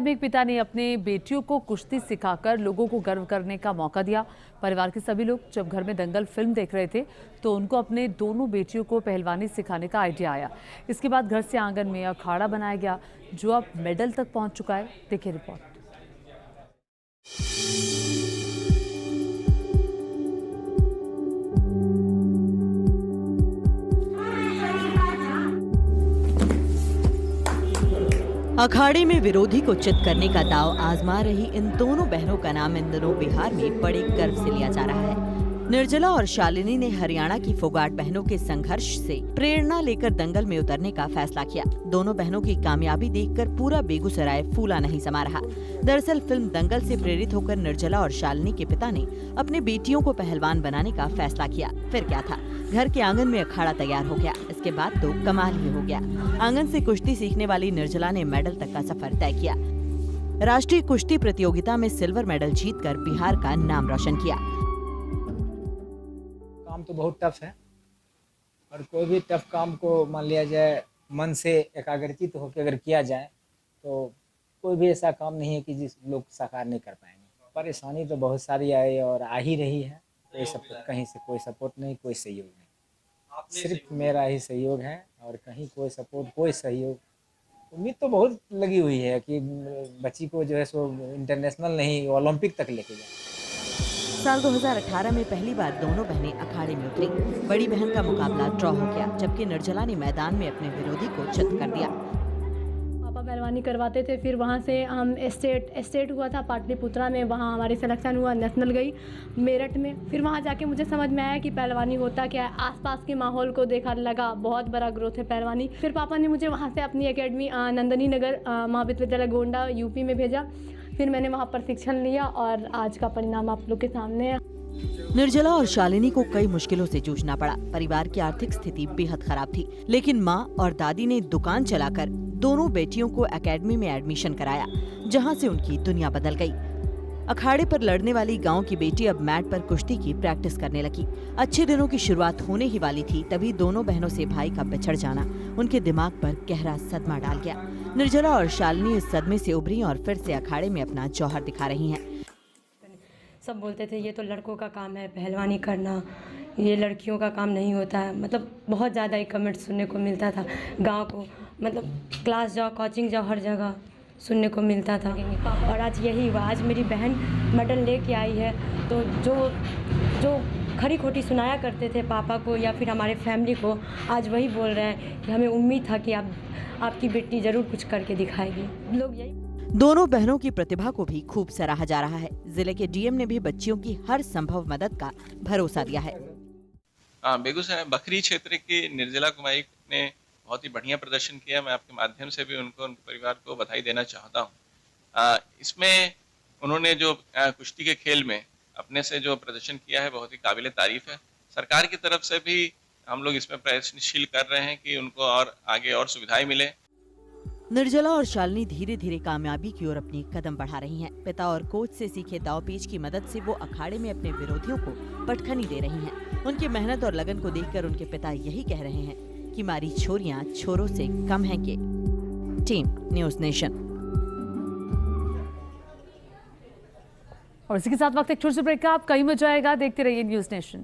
में एक पिता ने अपने बेटियों को कुश्ती सिखाकर लोगों को गर्व करने का मौका दिया। परिवार के सभी लोग जब घर में दंगल फिल्म देख रहे थे तो उनको अपने दोनों बेटियों को पहलवानी सिखाने का आइडिया आया। इसके बाद घर से आंगन में अखाड़ा बनाया गया जो अब मेडल तक पहुंच चुका है। देखिए रिपोर्ट। अखाड़े में विरोधी को चित करने का दांव आजमा रही इन दोनों बहनों का नाम इन दिनों बिहार में बड़े गर्व से लिया जा रहा है। निर्जला और शालिनी ने हरियाणा की फोगाट बहनों के संघर्ष से प्रेरणा लेकर दंगल में उतरने का फैसला किया। दोनों बहनों की कामयाबी देखकर पूरा बेगूसराय फूला नहीं समा रहा। दरअसल फिल्म दंगल से प्रेरित होकर निर्जला और शालिनी के पिता ने अपने बेटियों को पहलवान बनाने का फैसला किया। फिर क्या था, घर के आंगन में अखाड़ा तैयार हो गया। इसके बाद तो कमाल ही हो गया। आंगन से कुश्ती सीखने वाली निर्जला ने मेडल तक का सफर तय किया। राष्ट्रीय कुश्ती प्रतियोगिता में सिल्वर मेडल जीतकर बिहार का नाम रोशन किया। काम तो बहुत टफ है और कोई भी टफ काम को मान लिया जाए मन से एकाग्रचित होकर अगर किया जाए तो कोई भी ऐसा काम नहीं है कि जिस लोग साकार नहीं कर पाएंगे। परेशानी तो बहुत सारी आई और आ ही रही है। कोई सपोर्ट, कहीं से कोई सपोर्ट नहीं, कोई सहयोग नहीं, सिर्फ मेरा ही सहयोग है और कहीं कोई सपोर्ट, कोई सहयोग। उम्मीद तो बहुत लगी हुई है कि बच्ची को जो है सो इंटरनेशनल नहीं ओलंपिक तक लेके जाए। साल 2018 में पहली बार दोनों बहनें अखाड़े में उतरी। बड़ी बहन का मुकाबला ड्रॉ हो गया, जबकि निर्जला ने मैदान में अपने विरोधी को चित कर दिया। पापा पहलवानी करवाते थे, फिर वहाँ से हम स्टेट हुआ था पाटलिपुत्रा में, वहाँ हमारी सिलेक्शन हुआ, नेशनल गई मेरठ में। फिर वहाँ जाके मुझे समझ में आया कि पहलवानी होता क्या है। आसपास के माहौल को देखा, लगा बहुत बड़ा ग्रोथ है पहलवानी। फिर पापा ने मुझे वहाँ से अपनी एकेडमी नंदनी नगर महाविद्यालय गोंडा यूपी में भेजा। फिर मैंने वहाँ प्रशिक्षण लिया और आज का परिणाम आप लोग के सामने है। निर्जला और शालिनी को कई मुश्किलों से जूझना पड़ा। परिवार की आर्थिक स्थिति बेहद खराब थी, लेकिन माँ और दादी ने दुकान चलाकर दोनों बेटियों को एकेडमी में एडमिशन कराया, जहाँ से उनकी दुनिया बदल गई। अखाड़े पर लड़ने वाली गांव की बेटी अब मैट पर कुश्ती की प्रैक्टिस करने लगी। अच्छे दिनों की शुरुआत होने ही वाली थी, तभी दोनों बहनों से भाई का बिछड़ जाना उनके दिमाग पर गहरा सदमा डाल गया। निर्जला और शालिनी इस सदमे से उभरी और फिर से अखाड़े में अपना जौहर दिखा रही हैं। सब बोलते थे ये तो लड़कों का काम है पहलवानी करना, ये लड़कियों का काम नहीं होता है। मतलब बहुत ज़्यादा ही कमेंट सुनने को मिलता था गांव को। मतलब क्लास जाओ, कोचिंग जाओ, हर जगह सुनने को मिलता था। और आज यही हुआ, आज मेरी बहन मेडल लेके आई है। तो जो खरी खोटी सुनाया करते थे पापा को या फिर हमारे फैमिली को, आज वही बोल रहे हैं कि हमें उम्मीद था कि आपकी बेटी ज़रूर कुछ करके दिखाएगी। लोग यही। दोनों बहनों की प्रतिभा को भी खूब सराहा जा रहा है। जिले के डीएम ने भी बच्चियों की हर संभव मदद का भरोसा दिया है। बेगूसराय बखरी क्षेत्र की निर्जला कुमारी ने बहुत ही बढ़िया प्रदर्शन किया। मैं आपके माध्यम से भी उनके परिवार को बधाई देना चाहता हूँ। इसमें उन्होंने जो कुश्ती के खेल में अपने से जो प्रदर्शन किया है बहुत ही काबिले तारीफ है। सरकार की तरफ से भी हम लोग इसमें प्रयत्नशील कर रहे हैं कि उनको और आगे और सुविधाएं मिले। निर्जला और शालिनी धीरे धीरे कामयाबी की ओर अपनी कदम बढ़ा रही हैं। पिता और कोच से सीखे दांवपेच की मदद से वो अखाड़े में अपने विरोधियों को पटखनी दे रही हैं। उनकी मेहनत और लगन को देखकर उनके पिता यही कह रहे हैं कि हमारी छोरियां छोरों से कम हैं के। Team news nation. और इसी के साथ वक्त एक छोटे से ब्रेक का, आप कहीं मत जाएगा, देखते रहिए न्यूज़ नेशन।